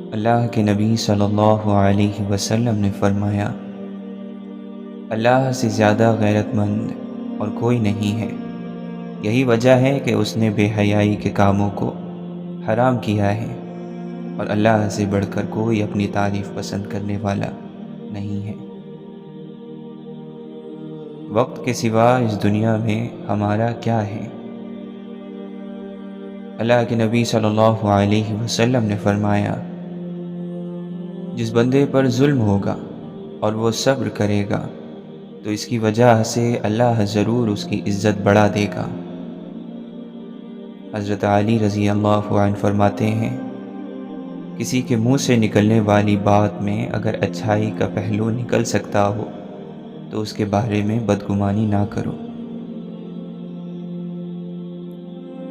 اللہ کے نبی صلی اللہ علیہ وسلم نے فرمایا، اللہ سے زیادہ غیرت مند اور کوئی نہیں ہے۔ یہی وجہ ہے کہ اس نے بے حیائی کے کاموں کو حرام کیا ہے، اور اللہ سے بڑھ کر کوئی اپنی تعریف پسند کرنے والا نہیں ہے۔ وقت کے سوا اس دنیا میں ہمارا کیا ہے؟ اللہ کے نبی صلی اللہ علیہ وسلم نے فرمایا، جس بندے پر ظلم ہوگا اور وہ صبر کرے گا تو اس کی وجہ سے اللہ ضرور اس کی عزت بڑھا دے گا۔ حضرت علی رضی اللہ عنہ فرماتے ہیں، کسی کے منہ سے نکلنے والی بات میں اگر اچھائی کا پہلو نکل سکتا ہو تو اس کے بارے میں بدگمانی نہ کرو۔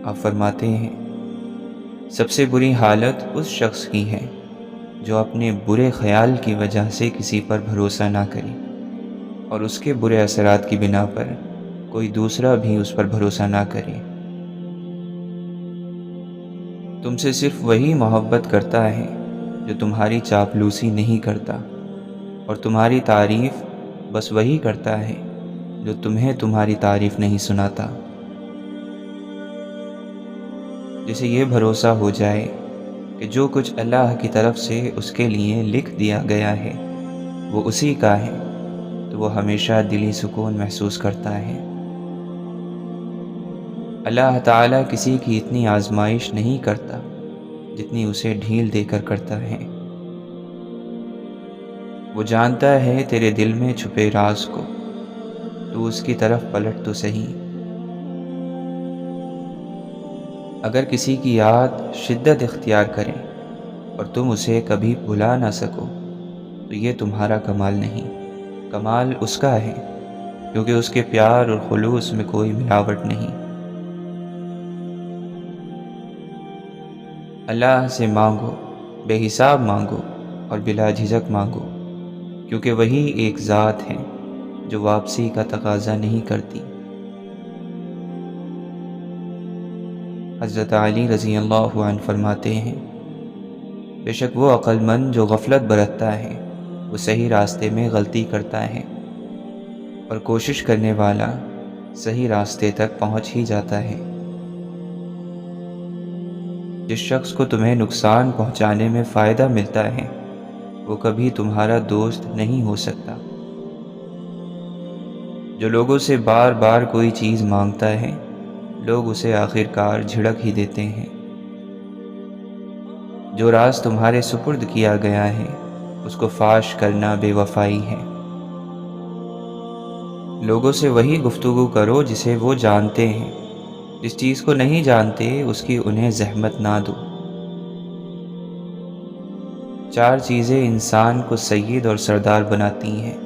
آپ فرماتے ہیں، سب سے بری حالت اس شخص کی ہے جو اپنے برے خیال کی وجہ سے کسی پر بھروسہ نہ کرے، اور اس کے برے اثرات کی بنا پر کوئی دوسرا بھی اس پر بھروسہ نہ کرے۔ تم سے صرف وہی محبت کرتا ہے جو تمہاری چاپلوسی نہیں کرتا، اور تمہاری تعریف بس وہی کرتا ہے جو تمہیں تمہاری تعریف نہیں سناتا۔ جسے یہ بھروسہ ہو جائے کہ جو کچھ اللہ کی طرف سے اس کے لیے لکھ دیا گیا ہے وہ اسی کا ہے، تو وہ ہمیشہ دلی سکون محسوس کرتا ہے۔ اللہ تعالیٰ کسی کی اتنی آزمائش نہیں کرتا جتنی اسے ڈھیل دے کر کرتا ہے۔ وہ جانتا ہے تیرے دل میں چھپے راز کو، تو اس کی طرف پلٹ تو صحیح۔ اگر کسی کی یاد شدت اختیار کرے اور تم اسے کبھی بھلا نہ سکو تو یہ تمہارا کمال نہیں، کمال اس کا ہے، کیونکہ اس کے پیار اور خلوص میں کوئی ملاوٹ نہیں۔ اللہ سے مانگو، بے حساب مانگو اور بلا جھجک مانگو، کیونکہ وہی ایک ذات ہے جو واپسی کا تقاضا نہیں کرتی۔ حضرت علی رضی اللہ عنہ فرماتے ہیں، بے شک وہ عقل مند جو غفلت برتتا ہے وہ صحیح راستے میں غلطی کرتا ہے، اور کوشش کرنے والا صحیح راستے تک پہنچ ہی جاتا ہے۔ جس شخص کو تمہیں نقصان پہنچانے میں فائدہ ملتا ہے وہ کبھی تمہارا دوست نہیں ہو سکتا۔ جو لوگوں سے بار بار کوئی چیز مانگتا ہے لوگ اسے آخرکار جھڑک ہی دیتے ہیں۔ جو راز تمہارے سپرد کیا گیا ہے اس کو فاش کرنا بے وفائی ہے۔ لوگوں سے وہی گفتگو کرو جسے وہ جانتے ہیں، جس چیز کو نہیں جانتے اس کی انہیں زحمت نہ دو۔ 4 چیزیں انسان کو سید اور سردار بناتی ہیں: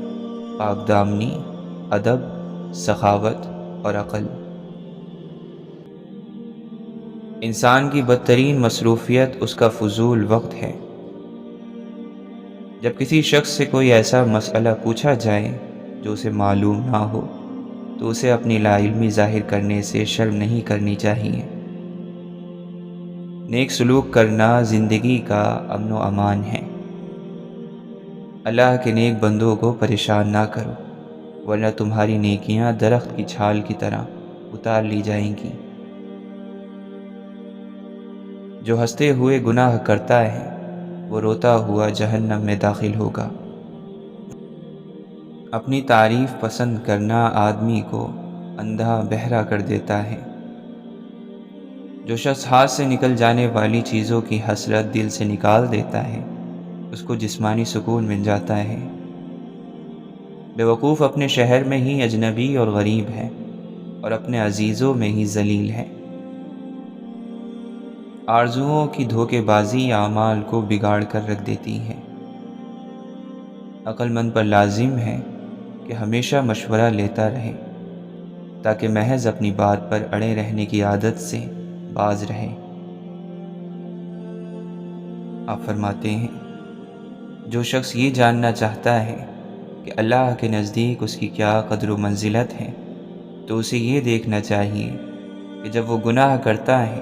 پاک دامنی، ادب، سخاوت اور عقل۔ انسان کی بدترین مصروفیت اس کا فضول وقت ہے۔ جب کسی شخص سے کوئی ایسا مسئلہ پوچھا جائے جو اسے معلوم نہ ہو تو اسے اپنی لا علمی ظاہر کرنے سے شرم نہیں کرنی چاہیے۔ نیک سلوک کرنا زندگی کا امن و امان ہے۔ اللہ کے نیک بندوں کو پریشان نہ کرو، ورنہ تمہاری نیکیاں درخت کی چھال کی طرح اتار لی جائیں گی۔ جو ہنستے ہوئے گناہ کرتا ہے وہ روتا ہوا جہنم میں داخل ہوگا۔ اپنی تعریف پسند کرنا آدمی کو اندھا بہرا کر دیتا ہے۔ جو شخص ہاتھ سے نکل جانے والی چیزوں کی حسرت دل سے نکال دیتا ہے اس کو جسمانی سکون مل جاتا ہے۔ بے وقوف اپنے شہر میں ہی اجنبی اور غریب ہے، اور اپنے عزیزوں میں ہی ذلیل ہے۔ آرزوؤں کی دھوکے بازی اعمال کو بگاڑ کر رکھ دیتی ہے۔ عقل مند پر لازم ہے کہ ہمیشہ مشورہ لیتا رہے تاکہ محض اپنی بات پر اڑے رہنے کی عادت سے باز رہے۔ آپ فرماتے ہیں، جو شخص یہ جاننا چاہتا ہے کہ اللہ کے نزدیک اس کی کیا قدر و منزلت ہے تو اسے یہ دیکھنا چاہیے کہ جب وہ گناہ کرتا ہے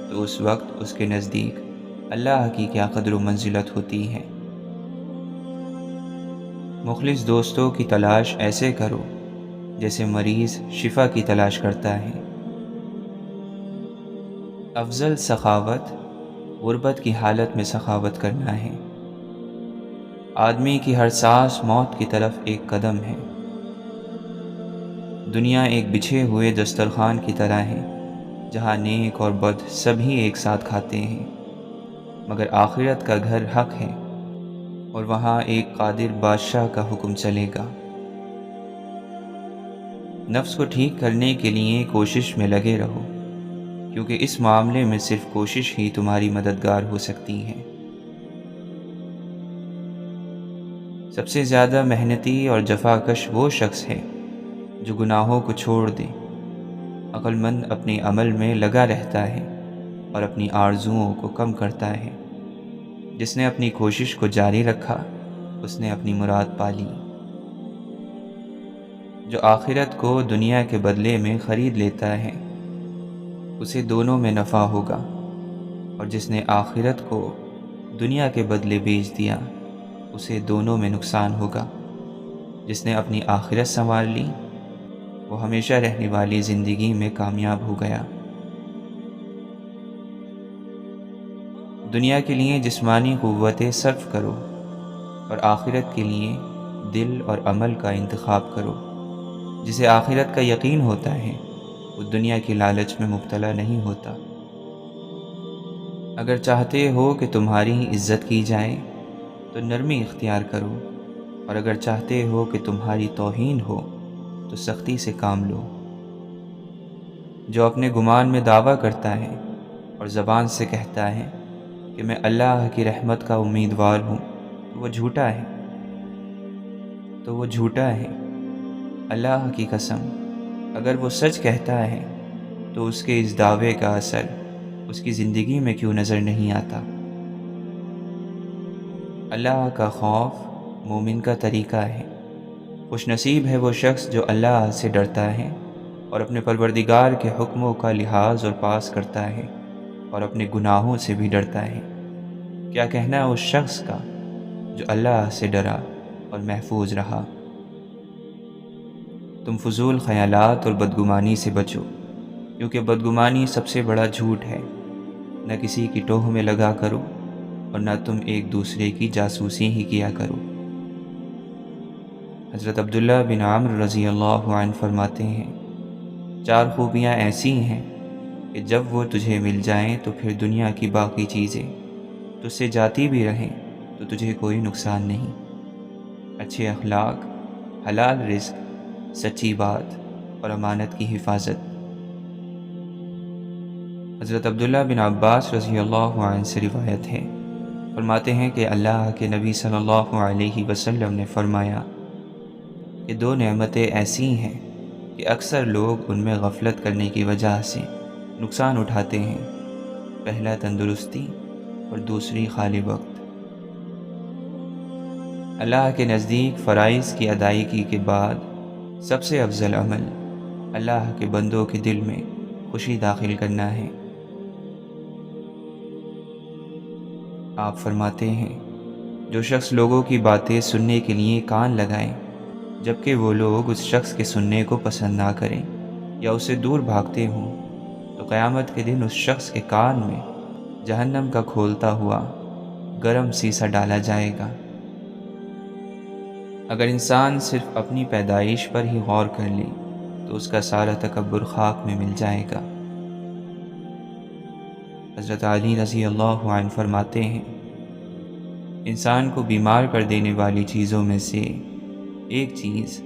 تو اس وقت اس کے نزدیک اللہ کی کیا قدر و منزلت ہوتی ہے۔ مخلص دوستوں کی تلاش ایسے کرو جیسے مریض شفا کی تلاش کرتا ہے۔ افضل سخاوت غربت کی حالت میں سخاوت کرنا ہے۔ آدمی کی ہر سانس موت کی طرف ایک قدم ہے۔ دنیا ایک بچھے ہوئے دسترخوان کی طرح ہے جہاں نیک اور بد سبھی ایک ساتھ کھاتے ہیں، مگر آخرت کا گھر حق ہے اور وہاں ایک قادر بادشاہ کا حکم چلے گا۔ نفس کو ٹھیک کرنے کے لیے کوشش میں لگے رہو، کیونکہ اس معاملے میں صرف کوشش ہی تمہاری مددگار ہو سکتی ہے۔ سب سے زیادہ محنتی اور جفاکش وہ شخص ہے جو گناہوں کو چھوڑ دے۔ عقل مند اپنے عمل میں لگا رہتا ہے اور اپنی آرزوؤں کو کم کرتا ہے۔ جس نے اپنی کوشش کو جاری رکھا اس نے اپنی مراد پا لی۔ جو آخرت کو دنیا کے بدلے میں خرید لیتا ہے اسے دونوں میں نفع ہوگا، اور جس نے آخرت کو دنیا کے بدلے بیچ دیا اسے دونوں میں نقصان ہوگا۔ جس نے اپنی آخرت سنوار لی وہ ہمیشہ رہنے والی زندگی میں کامیاب ہو گیا۔ دنیا کے لیے جسمانی قوتیں صرف کرو اور آخرت کے لیے دل اور عمل کا انتخاب کرو۔ جسے آخرت کا یقین ہوتا ہے وہ دنیا کی لالچ میں مبتلا نہیں ہوتا۔ اگر چاہتے ہو کہ تمہاری عزت کی جائے تو نرمی اختیار کرو، اور اگر چاہتے ہو کہ تمہاری توہین ہو تو سختی سے کام لو۔ جو اپنے گمان میں دعویٰ کرتا ہے اور زبان سے کہتا ہے کہ میں اللہ کی رحمت کا امیدوار ہوں تو وہ جھوٹا ہے۔ اللہ کی قسم، اگر وہ سچ کہتا ہے تو اس کے اس دعوے کا اثر اس کی زندگی میں کیوں نظر نہیں آتا؟ اللہ کا خوف مومن کا طریقہ ہے۔ خوش نصیب ہے وہ شخص جو اللہ سے ڈرتا ہے اور اپنے پروردگار کے حکموں کا لحاظ اور پاس کرتا ہے اور اپنے گناہوں سے بھی ڈرتا ہے۔ کیا کہنا اس شخص کا جو اللہ سے ڈرا اور محفوظ رہا۔ تم فضول خیالات اور بدگمانی سے بچو، کیونکہ بدگمانی سب سے بڑا جھوٹ ہے۔ نہ کسی کی ٹوہ میں لگا کرو اور نہ تم ایک دوسرے کی جاسوسی ہی کیا کرو۔ حضرت عبداللہ بن عمرو رضی اللہ عنہ فرماتے ہیں، 4 خوبیاں ایسی ہیں کہ جب وہ تجھے مل جائیں تو پھر دنیا کی باقی چیزیں تجھ سے جاتی بھی رہیں تو تجھے کوئی نقصان نہیں۔ اچھے اخلاق، حلال رزق، سچی بات اور امانت کی حفاظت۔ حضرت عبداللہ بن عباس رضی اللہ عنہ سے روایت ہے، فرماتے ہیں کہ اللہ کے نبی صلی اللہ علیہ وسلم نے فرمایا کہ 2 نعمتیں ایسی ہیں کہ اکثر لوگ ان میں غفلت کرنے کی وجہ سے نقصان اٹھاتے ہیں۔ پہلا تندرستی اور دوسری خالی وقت۔ اللہ کے نزدیک فرائض کی ادائیگی کے بعد سب سے افضل عمل اللہ کے بندوں کے دل میں خوشی داخل کرنا ہے۔ آپ فرماتے ہیں، جو شخص لوگوں کی باتیں سننے کے لیے کان لگائیں جبکہ وہ لوگ اس شخص کے سننے کو پسند نہ کریں یا اسے دور بھاگتے ہوں، تو قیامت کے دن اس شخص کے کان میں جہنم کا کھولتا ہوا گرم سیسا ڈالا جائے گا۔ اگر انسان صرف اپنی پیدائش پر ہی غور کر لے تو اس کا سارا تکبر خاک میں مل جائے گا۔ حضرت علی رضی اللہ عنہ فرماتے ہیں، انسان کو بیمار کر دینے والی چیزوں میں سے ایک چیز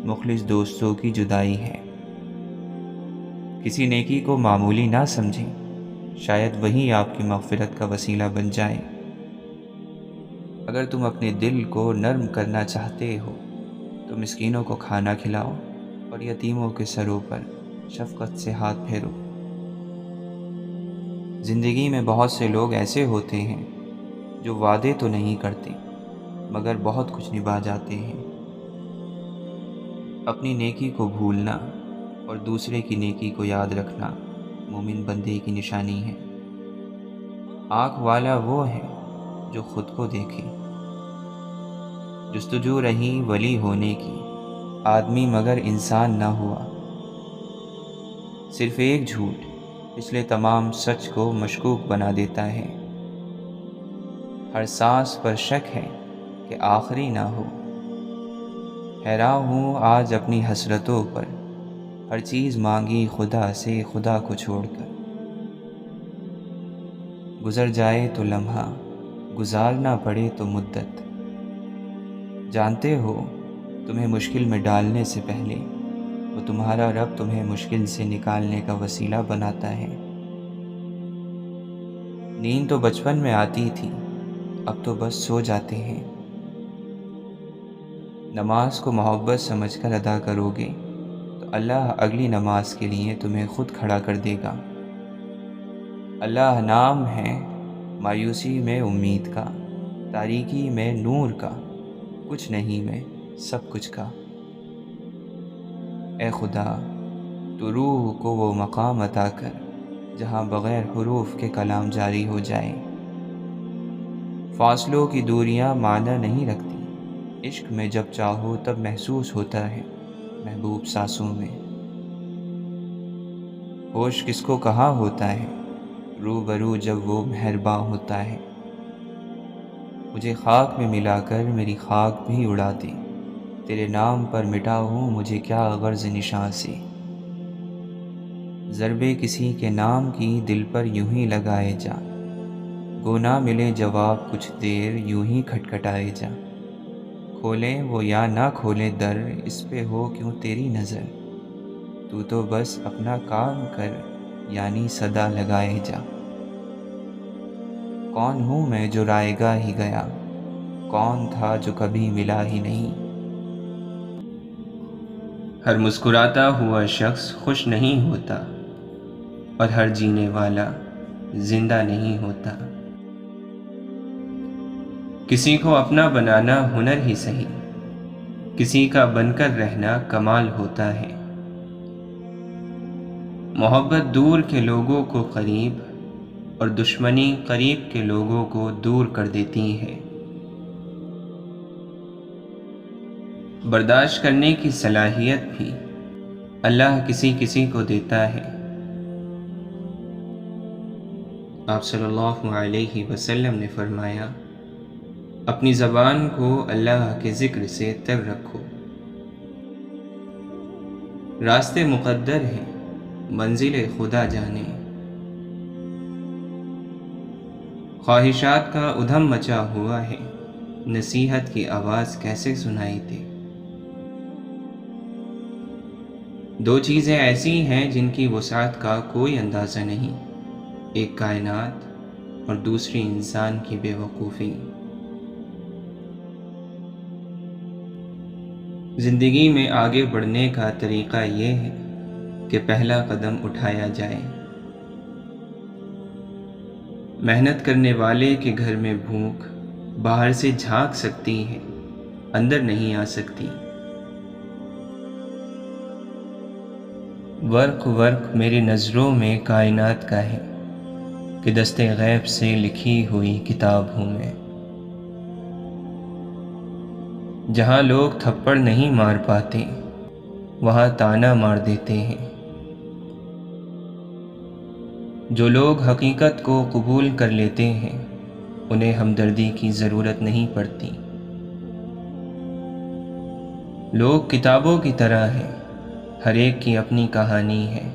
مخلص دوستوں کی جدائی ہے۔ کسی نیکی کو معمولی نہ سمجھیں، شاید وہی آپ کی مغفرت کا وسیلہ بن جائے۔ اگر تم اپنے دل کو نرم کرنا چاہتے ہو تو مسکینوں کو کھانا کھلاؤ اور یتیموں کے سروں پر شفقت سے ہاتھ پھیرو۔ زندگی میں بہت سے لوگ ایسے ہوتے ہیں جو وعدے تو نہیں کرتے مگر بہت کچھ نبھا جاتے ہیں۔ اپنی نیکی کو بھولنا اور دوسرے کی نیکی کو یاد رکھنا مومن بندے کی نشانی ہے۔ آنکھ والا وہ ہے جو خود کو دیکھے۔ جستجو رہی ولی ہونے کی، آدمی مگر انسان نہ ہوا۔ صرف ایک جھوٹ پچھلے تمام سچ کو مشکوک بنا دیتا ہے۔ ہر سانس پر شک ہے کہ آخری نہ ہو۔ حیران ہوں آج اپنی حسرتوں پر، ہر چیز مانگی خدا سے خدا کو چھوڑ کر۔ گزر جائے تو لمحہ، گزارنا پڑے تو مدت۔ جانتے ہو تمہیں مشکل میں ڈالنے سے پہلے وہ تمہارا رب تمہیں مشکل سے نکالنے کا وسیلہ بناتا ہے۔ نیند تو بچپن میں آتی تھی، اب تو بس سو جاتے ہیں۔ نماز کو محبت سمجھ کر ادا کرو گے تو اللہ اگلی نماز کے لیے تمہیں خود کھڑا کر دے گا۔ اللہ نام ہے مایوسی میں امید کا، تاریکی میں نور کا، کچھ نہیں میں سب کچھ کا۔ اے خدا تو روح کو وہ مقام عطا کر جہاں بغیر حروف کے کلام جاری ہو جائے۔ فاصلوں کی دوریاں معنی نہیں رکھتی، عشق میں جب چاہو تب محسوس ہوتا ہے محبوب سانسوں میں۔ ہوش کس کو کہاں ہوتا ہے روبرو جب وہ مہرباں ہوتا ہے۔ مجھے خاک میں ملا کر میری خاک بھی اڑا دے، تیرے نام پر مٹا ہوں مجھے کیا غرض نشاں سے۔ ضربے کسی کے نام کی دل پر یوں ہی لگائے جا، گو نہ ملے جواب کچھ دیر یوں ہی کھٹکھٹائے جا۔ کھولیں وہ یا نہ کھولیں در، اس پہ ہو کیوں تیری نظر، تو تو بس اپنا کام کر یعنی صدا لگائے جا۔ کون ہوں میں جو رائے گاہ ہی گیا، کون تھا جو کبھی ملا ہی نہیں۔ ہر مسکراتا ہوا شخص خوش نہیں ہوتا، اور ہر جینے والا زندہ نہیں ہوتا۔ کسی کو اپنا بنانا ہنر ہی سہی، کسی کا بن کر رہنا کمال ہوتا ہے۔ محبت دور کے لوگوں کو قریب، اور دشمنی قریب کے لوگوں کو دور کر دیتی ہے۔ برداشت کرنے کی صلاحیت بھی اللہ کسی کسی کو دیتا ہے۔ آپ صلی اللہ علیہ وسلم نے فرمایا، اپنی زبان کو اللہ کے ذکر سے تر رکھو۔ راستے مقدر ہیں، منزل خدا جانے۔ خواہشات کا ادھم مچا ہوا ہے، نصیحت کی آواز کیسے سنائی دے۔ دو چیزیں ایسی ہیں جن کی وسعت کا کوئی اندازہ نہیں، ایک کائنات اور دوسری انسان کی بے وقوفی۔ زندگی میں آگے بڑھنے کا طریقہ یہ ہے کہ پہلا قدم اٹھایا جائے۔ محنت کرنے والے کے گھر میں بھوک باہر سے جھانک سکتی ہے، اندر نہیں آ سکتی۔ ورق ورق میری نظروں میں کائنات کا ہے، کہ دستے غیب سے لکھی ہوئی کتاب ہوں میں۔ جہاں لوگ تھپڑ نہیں مار پاتے، وہاں تانا مار دیتے ہیں۔ جو لوگ حقیقت کو قبول کر لیتے ہیں، انہیں ہمدردی کی ضرورت نہیں پڑتی۔ لوگ کتابوں کی طرح ہیں، ہر ایک کی اپنی کہانی ہے۔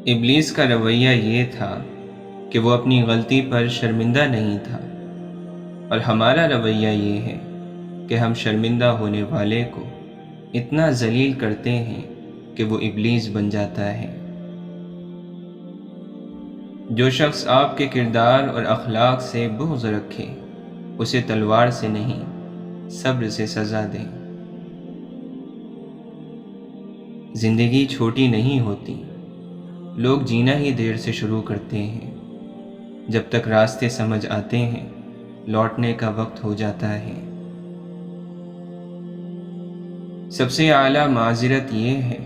ابلیس کا رویہ یہ تھا کہ وہ اپنی غلطی پر شرمندہ نہیں تھا، اور ہمارا رویہ یہ ہے کہ ہم شرمندہ ہونے والے کو اتنا ذلیل کرتے ہیں کہ وہ ابلیس بن جاتا ہے۔ جو شخص آپ کے کردار اور اخلاق سے بغض رکھے، اسے تلوار سے نہیں صبر سے سزا دیں۔ زندگی چھوٹی نہیں ہوتی، لوگ جینا ہی دیر سے شروع کرتے ہیں۔ جب تک راستے سمجھ آتے ہیں، لوٹنے کا وقت ہو جاتا ہے۔ سب سے اعلیٰ معذرت یہ ہے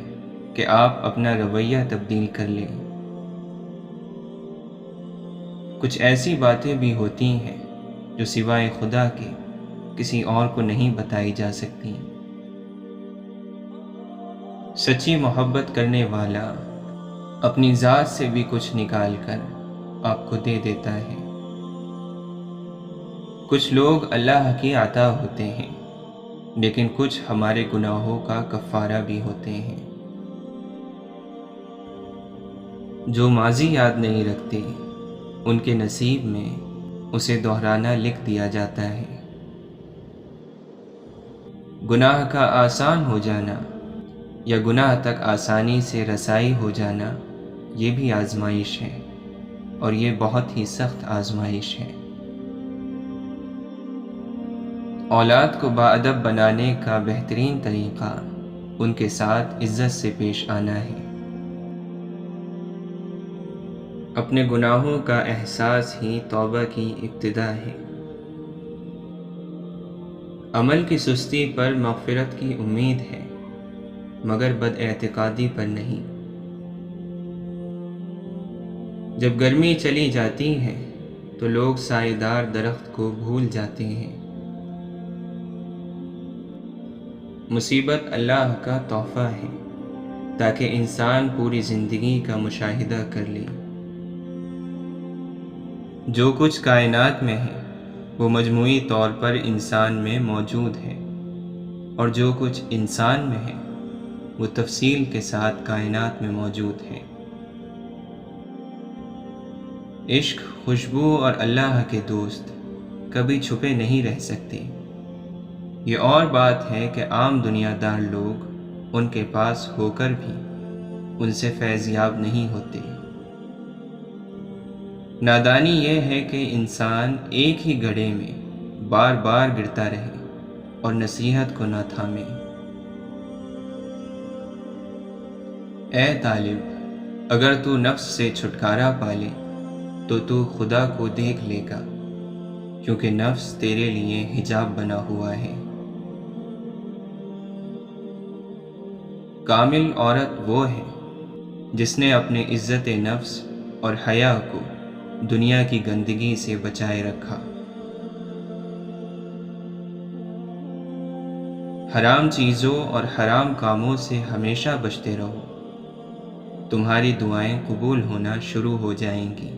کہ آپ اپنا رویہ تبدیل کر لیں۔ کچھ ایسی باتیں بھی ہوتی ہیں جو سوائے خدا کے کسی اور کو نہیں بتائی جا سکتی۔ سچی محبت کرنے والا اپنی ذات سے بھی کچھ نکال کر آپ کو دے دیتا ہے۔ کچھ لوگ اللہ کی عطا ہوتے ہیں، لیکن کچھ ہمارے گناہوں کا کفارہ بھی ہوتے ہیں۔ جو ماضی یاد نہیں رکھتے، ان کے نصیب میں اسے دہرانا لکھ دیا جاتا ہے۔ گناہ کا آسان ہو جانا یا گناہ تک آسانی سے رسائی ہو جانا، یہ بھی آزمائش ہے، اور یہ بہت ہی سخت آزمائش ہے۔ اولاد کو باادب بنانے کا بہترین طریقہ ان کے ساتھ عزت سے پیش آنا ہے۔ اپنے گناہوں کا احساس ہی توبہ کی ابتدا ہے۔ عمل کی سستی پر مغفرت کی امید ہے، مگر بد اعتقادی پر نہیں۔ جب گرمی چلی جاتی ہے تو لوگ سائے دار درخت کو بھول جاتے ہیں۔ مصیبت اللہ کا تحفہ ہے تاکہ انسان پوری زندگی کا مشاہدہ کر لے۔ جو کچھ کائنات میں ہے وہ مجموعی طور پر انسان میں موجود ہے، اور جو کچھ انسان میں ہے وہ تفصیل کے ساتھ کائنات میں موجود ہے۔ عشق، خوشبو اور اللہ کے دوست کبھی چھپے نہیں رہ سکتے۔ یہ اور بات ہے کہ عام دنیا دار لوگ ان کے پاس ہو کر بھی ان سے فیض یاب نہیں ہوتے۔ نادانی یہ ہے کہ انسان ایک ہی گڑھے میں بار بار گرتا رہے اور نصیحت کو نہ تھامے۔ اے طالب، اگر تو نفس سے چھٹکارا پالے تو تو خدا کو دیکھ لے گا، کیونکہ نفس تیرے لیے حجاب بنا ہوا ہے۔ کامل عورت وہ ہے جس نے اپنے عزت نفس اور حیا کو دنیا کی گندگی سے بچائے رکھا۔ حرام چیزوں اور حرام کاموں سے ہمیشہ بچتے رہو، تمہاری دعائیں قبول ہونا شروع ہو جائیں گی۔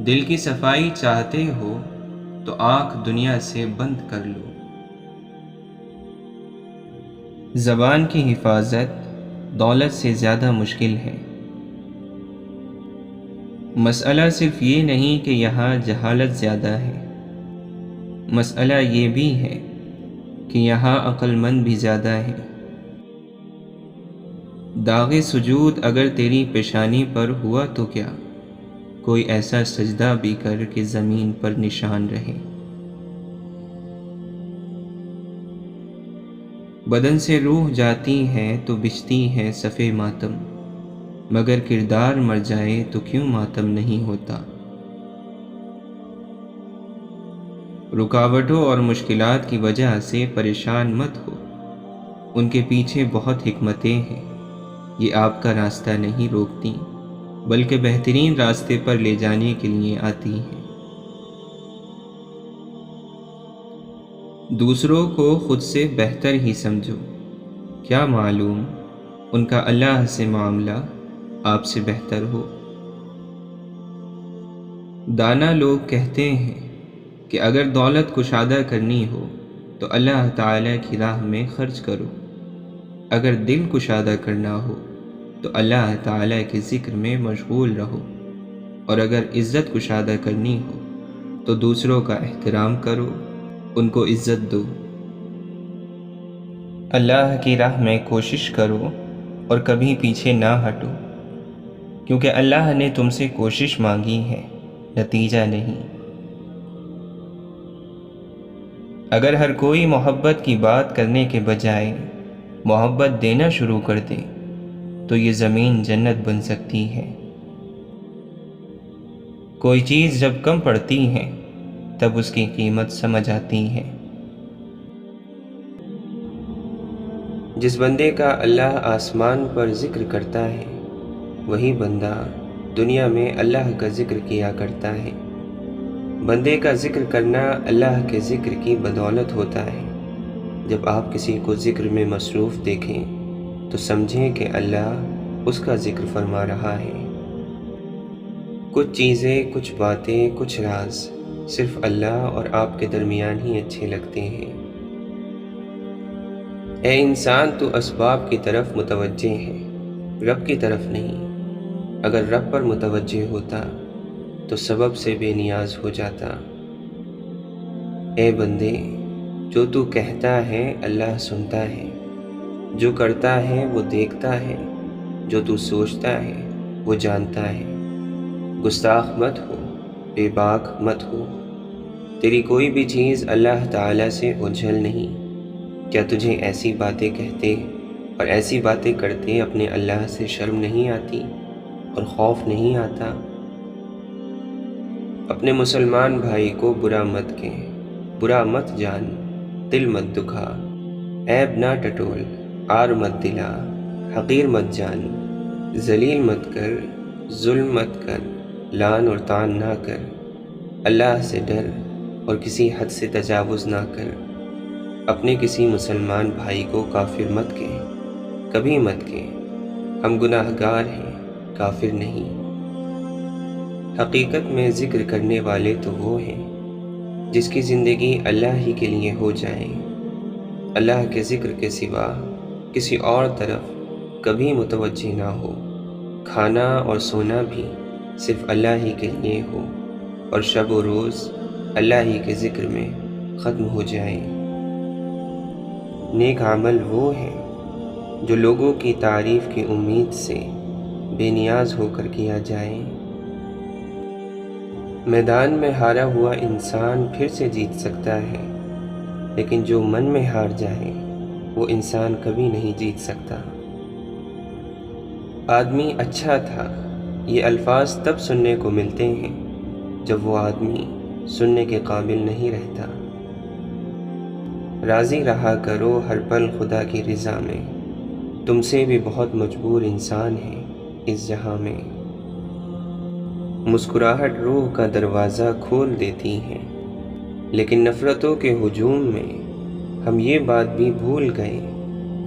دل کی صفائی چاہتے ہو تو آنکھ دنیا سے بند کر لو۔ زبان کی حفاظت دولت سے زیادہ مشکل ہے۔ مسئلہ صرف یہ نہیں کہ یہاں جہالت زیادہ ہے، مسئلہ یہ بھی ہے کہ یہاں عقل مند بھی زیادہ ہے۔ داغ سجود اگر تیری پیشانی پر ہوا تو کیا، کوئی ایسا سجدہ بھی کر کہ زمین پر نشان رہے۔ بدن سے روح جاتی ہے تو بچتی ہے صفِ ماتم، مگر کردار مر جائے تو کیوں ماتم نہیں ہوتا۔ رکاوٹوں اور مشکلات کی وجہ سے پریشان مت ہو، ان کے پیچھے بہت حکمتیں ہیں، یہ آپ کا راستہ نہیں روکتی بلکہ بہترین راستے پر لے جانے کے لیے آتی ہیں۔ دوسروں کو خود سے بہتر ہی سمجھو، کیا معلوم ان کا اللہ سے معاملہ آپ سے بہتر ہو۔ دانا لوگ کہتے ہیں کہ اگر دولت کشادہ کرنی ہو تو اللہ تعالیٰ کی راہ میں خرچ کرو، اگر دل کشادہ کرنا ہو تو اللہ تعالیٰ کے ذکر میں مشغول رہو، اور اگر عزت کشادہ کرنی ہو تو دوسروں کا احترام کرو، ان کو عزت دو۔ اللہ کی راہ میں کوشش کرو اور کبھی پیچھے نہ ہٹو، کیونکہ اللہ نے تم سے کوشش مانگی ہے، نتیجہ نہیں۔ اگر ہر کوئی محبت کی بات کرنے کے بجائے محبت دینا شروع کر دے تو یہ زمین جنت بن سکتی ہے۔ کوئی چیز جب کم پڑتی ہے تب اس کی قیمت سمجھ آتی ہے۔ جس بندے کا اللہ آسمان پر ذکر کرتا ہے وہی بندہ دنیا میں اللہ کا ذکر کیا کرتا ہے۔ بندے کا ذکر کرنا اللہ کے ذکر کی بدولت ہوتا ہے۔ جب آپ کسی کو ذکر میں مصروف دیکھیں تو سمجھیں کہ اللہ اس کا ذکر فرما رہا ہے۔ کچھ چیزیں، کچھ باتیں، کچھ راز صرف اللہ اور آپ کے درمیان ہی اچھے لگتے ہیں۔ اے انسان، تو اسباب کی طرف متوجہ ہے، رب کی طرف نہیں۔ اگر رب پر متوجہ ہوتا تو سبب سے بے نیاز ہو جاتا۔ اے بندے، جو تو کہتا ہے اللہ سنتا ہے، جو کرتا ہے وہ دیکھتا ہے، جو تو سوچتا ہے وہ جانتا ہے۔ گستاخ مت ہو، بے باک مت ہو، تیری کوئی بھی چیز اللہ تعالیٰ سے اوجھل نہیں۔ کیا تجھے ایسی باتیں کہتے اور ایسی باتیں کرتے اپنے اللہ سے شرم نہیں آتی اور خوف نہیں آتا؟ اپنے مسلمان بھائی کو برا مت کہہ، برا مت جان، دل مت دکھا، عیب نہ ٹٹول، عار مت دلا، حقیر مت جان، ذلیل مت کر، ظلم مت کر، لعن اور طعن نہ کر، اللہ سے ڈر اور کسی حد سے تجاوز نہ کر۔ اپنے کسی مسلمان بھائی کو کافر مت کہہ، کبھی مت کہہ، ہم گناہ گار ہیں، کافر نہیں۔ حقیقت میں ذکر کرنے والے تو وہ ہیں جس کی زندگی اللہ ہی کے لیے ہو جائے، اللہ کے ذکر کے سوا کسی اور طرف کبھی متوجہ نہ ہو، کھانا اور سونا بھی صرف اللہ ہی کے لیے ہو، اور شب و روز اللہ ہی کے ذکر میں ختم ہو جائے۔ نیک عمل وہ ہے جو لوگوں کی تعریف کی امید سے بے نیاز ہو کر کیا جائے۔ میدان میں ہارا ہوا انسان پھر سے جیت سکتا ہے، لیکن جو من میں ہار جائے وہ انسان کبھی نہیں جیت سکتا۔ آدمی اچھا تھا، یہ الفاظ تب سننے کو ملتے ہیں جب وہ آدمی سننے کے قابل نہیں رہتا۔ راضی رہا کرو ہر پل خدا کی رضا میں، تم سے بھی بہت مجبور انسان ہے اس جہاں میں۔ مسکراہٹ روح کا دروازہ کھول دیتی ہے، لیکن نفرتوں کے ہجوم میں ہم یہ بات بھی بھول گئے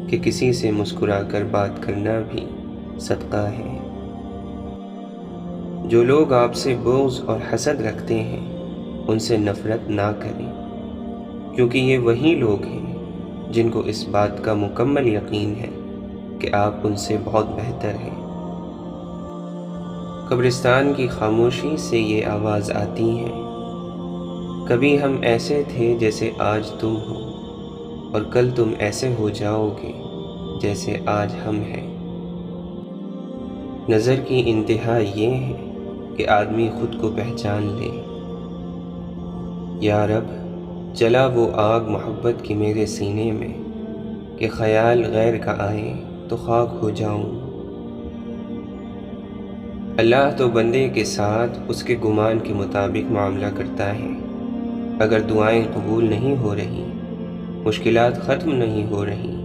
کہ کسی سے مسکرا کر بات کرنا بھی صدقہ ہے۔ جو لوگ آپ سے بغض اور حسد رکھتے ہیں ان سے نفرت نہ کریں، کیونکہ یہ وہی لوگ ہیں جن کو اس بات کا مکمل یقین ہے کہ آپ ان سے بہت بہتر ہیں۔ قبرستان کی خاموشی سے یہ آواز آتی ہے، کبھی ہم ایسے تھے جیسے آج تم ہو، اور کل تم ایسے ہو جاؤ گے جیسے آج ہم ہیں۔ نظر کی انتہا یہ ہے کہ آدمی خود کو پہچان لے۔ یا رب، جلا وہ آگ محبت کی میرے سینے میں کہ خیال غیر کا آئے تو خاک ہو جاؤں۔ اللہ تو بندے کے ساتھ اس کے گمان کے مطابق معاملہ کرتا ہے۔ اگر دعائیں قبول نہیں ہو رہی، مشکلات ختم نہیں ہو رہی،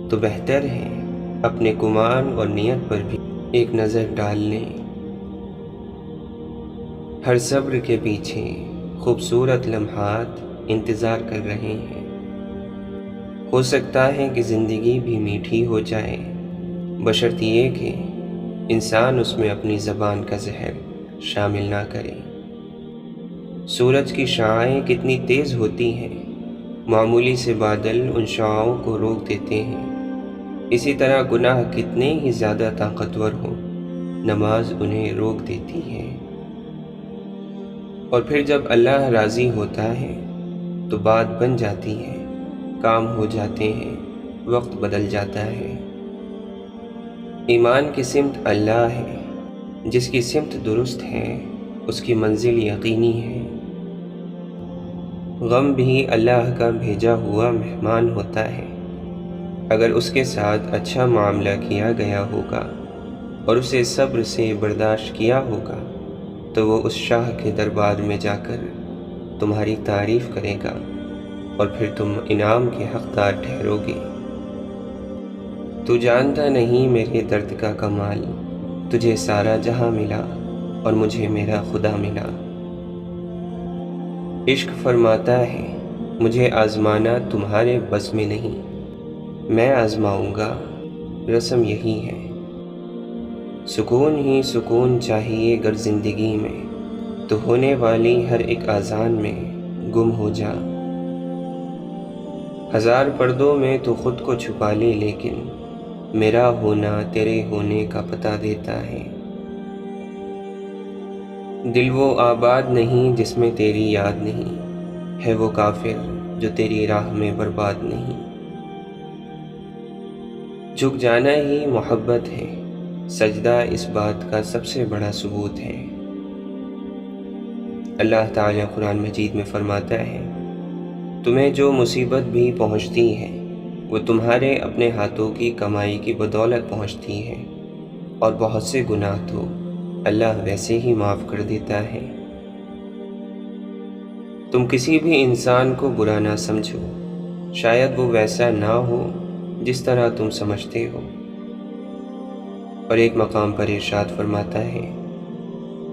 تو بہتر ہے اپنے گمان اور نیت پر بھی ایک نظر ڈال لیں۔ ہر صبر کے پیچھے خوبصورت لمحات انتظار کر رہے ہیں۔ ہو سکتا ہے کہ زندگی بھی میٹھی ہو جائے، بشرط یہ کہ انسان اس میں اپنی زبان کا زہر شامل نہ کرے۔ سورج کی شعاعیں کتنی تیز ہوتی ہیں، معمولی سے بادل ان شعاعوں کو روک دیتے ہیں۔ اسی طرح گناہ کتنے ہی زیادہ طاقتور ہوں، نماز انہیں روک دیتی ہے۔ اور پھر جب اللہ راضی ہوتا ہے تو بات بن جاتی ہے، کام ہو جاتے ہیں، وقت بدل جاتا ہے۔ ایمان کی سمت اللہ ہے، جس کی سمت درست ہے اس کی منزل یقینی ہے۔ غم بھی اللہ کا بھیجا ہوا مہمان ہوتا ہے، اگر اس کے ساتھ اچھا معاملہ کیا گیا ہوگا اور اسے صبر سے برداشت کیا ہوگا تو وہ اس شاہ کے دربار میں جا کر تمہاری تعریف کرے گا اور پھر تم انعام کے حقدار ٹھہرو گے۔ تو جانتا نہیں میرے درد کا کمال، تجھے سارا جہاں ملا اور مجھے میرا خدا ملا۔ عشق فرماتا ہے مجھے آزمانا تمہارے بس میں نہیں، میں آزماؤں گا، رسم یہی ہے۔ سکون ہی سکون چاہیے گر زندگی میں، تو ہونے والی ہر ایک آذان میں گم ہو جا۔ ہزار پردوں میں تو خود کو چھپا لے، لیکن میرا ہونا تیرے ہونے کا پتہ دیتا ہے۔ دل وہ آباد نہیں جس میں تیری یاد نہیں، ہے وہ کافر جو تیری راہ میں برباد نہیں۔ جھک جانا ہی محبت ہے، سجدہ اس بات کا سب سے بڑا ثبوت ہے۔ اللہ تعالیٰ قرآن مجید میں فرماتا ہے تمہیں جو مصیبت بھی پہنچتی ہے وہ تمہارے اپنے ہاتھوں کی کمائی کی بدولت پہنچتی ہے، اور بہت سے گناہ تو اللہ ویسے ہی معاف کر دیتا ہے۔ تم کسی بھی انسان کو برا نہ سمجھو، شاید وہ ویسا نہ ہو جس طرح تم سمجھتے ہو۔ اور ایک مقام پر ارشاد فرماتا ہے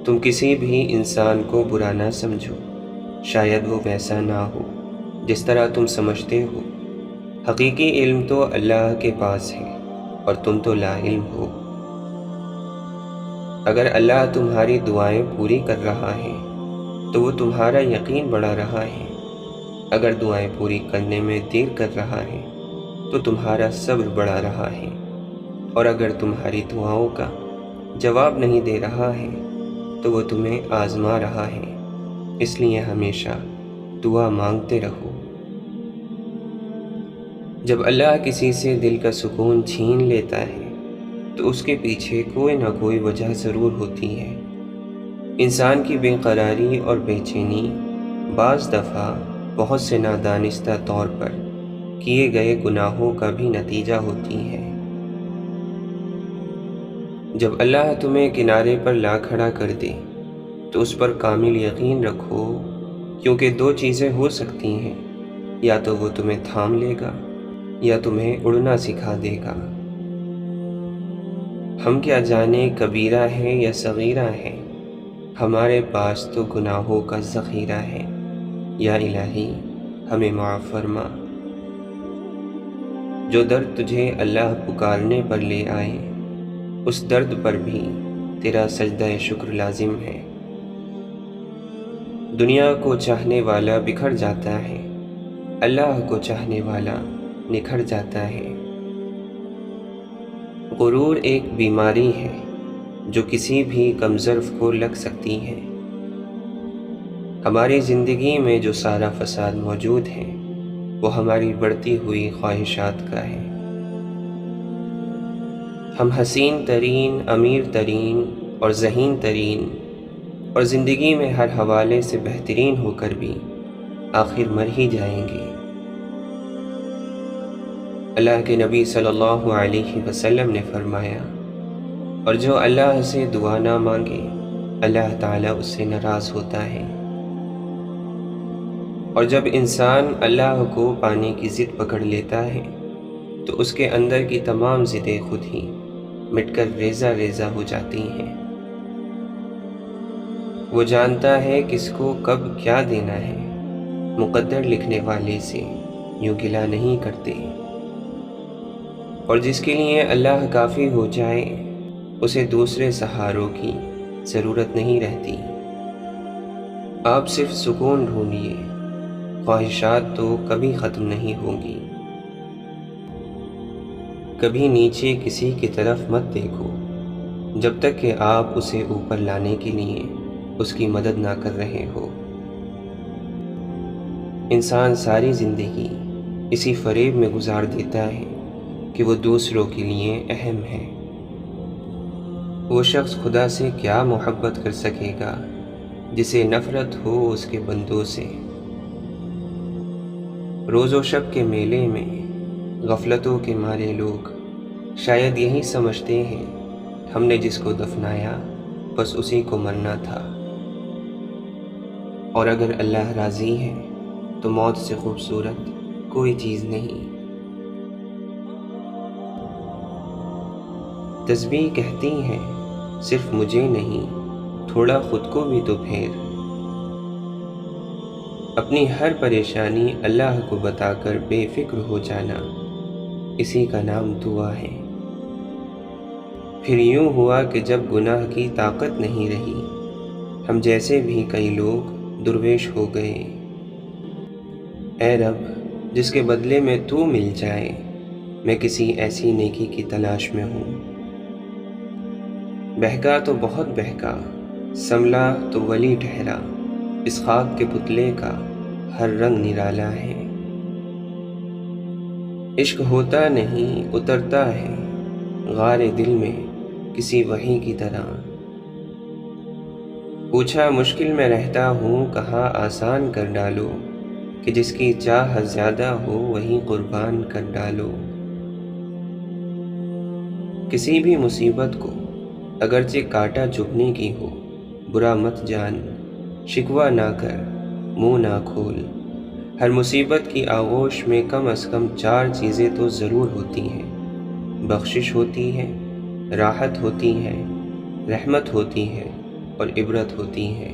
تم کسی بھی انسان کو برا نہ سمجھو، شاید وہ ویسا نہ ہو جس طرح تم سمجھتے ہو۔ حقیقی علم تو اللہ کے پاس ہے اور تم تو لا علم ہو۔ اگر اللہ تمہاری دعائیں پوری کر رہا ہے تو وہ تمہارا یقین بڑھا رہا ہے، اگر دعائیں پوری کرنے میں دیر کر رہا ہے تو تمہارا صبر بڑھا رہا ہے، اور اگر تمہاری دعاؤں کا جواب نہیں دے رہا ہے تو وہ تمہیں آزما رہا ہے۔ اس لیے ہمیشہ دعا مانگتے رہو۔ جب اللہ کسی سے دل کا سکون چھین لیتا ہے تو اس کے پیچھے کوئی نہ کوئی وجہ ضرور ہوتی ہے۔ انسان کی بے قراری اور بے چینی بعض دفعہ بہت سے نادانستہ طور پر کیے گئے گناہوں کا بھی نتیجہ ہوتی ہے۔ جب اللہ تمہیں کنارے پر لا کھڑا کر دے تو اس پر کامل یقین رکھو، کیونکہ دو چیزیں ہو سکتی ہیں، یا تو وہ تمہیں تھام لے گا یا تمہیں اڑنا سکھا دے گا۔ ہم کیا جانے کبیرہ ہے یا صغیرہ ہے، ہمارے پاس تو گناہوں کا ذخیرہ ہے، یا الہی ہمیں معاف فرما۔ جو درد تجھے اللہ پکارنے پر لے آئے، اس درد پر بھی تیرا سجدہ شکر لازم ہے۔ دنیا کو چاہنے والا بکھر جاتا ہے، اللہ کو چاہنے والا نکھر جاتا ہے۔ غرور ایک بیماری ہے جو کسی بھی کمظرف کو لگ سکتی ہے۔ ہماری زندگی میں جو سارا فساد موجود ہے وہ ہماری بڑھتی ہوئی خواہشات کا ہے۔ ہم حسین ترین، امیر ترین اور ذہین ترین اور زندگی میں ہر حوالے سے بہترین ہو کر بھی آخر مر ہی جائیں گے۔ اللہ کے نبی صلی اللہ علیہ وسلم نے فرمایا، اور جو اللہ سے دعا نہ مانگے اللہ تعالیٰ اس سے ناراض ہوتا ہے۔ اور جب انسان اللہ کو پانے کی ضد پکڑ لیتا ہے تو اس کے اندر کی تمام ضدیں خود ہی مٹ کر ریزہ ریزہ ہو جاتی ہیں۔ وہ جانتا ہے کس کو کب کیا دینا ہے، مقدر لکھنے والے سے یوں گلہ نہیں کرتے۔ اور جس کے لیے اللہ کافی ہو جائے اسے دوسرے سہاروں کی ضرورت نہیں رہتی۔ آپ صرف سکون ڈھونڈیے، خواہشات تو کبھی ختم نہیں ہوں گی۔ کبھی نیچے کسی کی طرف مت دیکھو جب تک کہ آپ اسے اوپر لانے کے لیے اس کی مدد نہ کر رہے ہو۔ انسان ساری زندگی اسی فریب میں گزار دیتا ہے کہ وہ دوسروں کے لیے اہم ہے۔ وہ شخص خدا سے کیا محبت کر سکے گا جسے نفرت ہو اس کے بندوں سے۔ روز و شب کے میلے میں غفلتوں کے مارے لوگ شاید یہی سمجھتے ہیں ہم نے جس کو دفنایا بس اسی کو مرنا تھا، اور اگر اللہ راضی ہے تو موت سے خوبصورت کوئی چیز نہیں۔ تسبیح کہتی ہے صرف مجھے نہیں، تھوڑا خود کو بھی تو پھیر۔ اپنی ہر پریشانی اللہ کو بتا کر بے فکر ہو جانا، اسی کا نام دعا ہے۔ پھر یوں ہوا کہ جب گناہ کی طاقت نہیں رہی، ہم جیسے بھی کئی لوگ درویش ہو گئے۔ اے رب، جس کے بدلے میں تو مل جائے، میں کسی ایسی نیکی کی تلاش میں ہوں۔ بہکا تو بہت بہکا، سنبھلا تو ولی ٹھہرا، اس خاک کے پتلے کا ہر رنگ نرالا ہے۔ عشق ہوتا نہیں اترتا ہے غار دل میں کسی وحی کی طرح۔ پوچھا مشکل میں رہتا ہوں کہاں آسان کر ڈالو، کہ جس کی چاہت زیادہ ہو وہی قربان کر ڈالو۔ کسی بھی مصیبت کو اگرچہ کانٹا چبھنے کی ہو، برا مت جان، شکوہ نہ کر، منہ نہ کھول۔ ہر مصیبت کی آغوش میں کم از کم 4 چیزیں تو ضرور ہوتی ہیں: بخشش ہوتی ہے، راحت ہوتی ہے، رحمت ہوتی ہے اور عبرت ہوتی ہے۔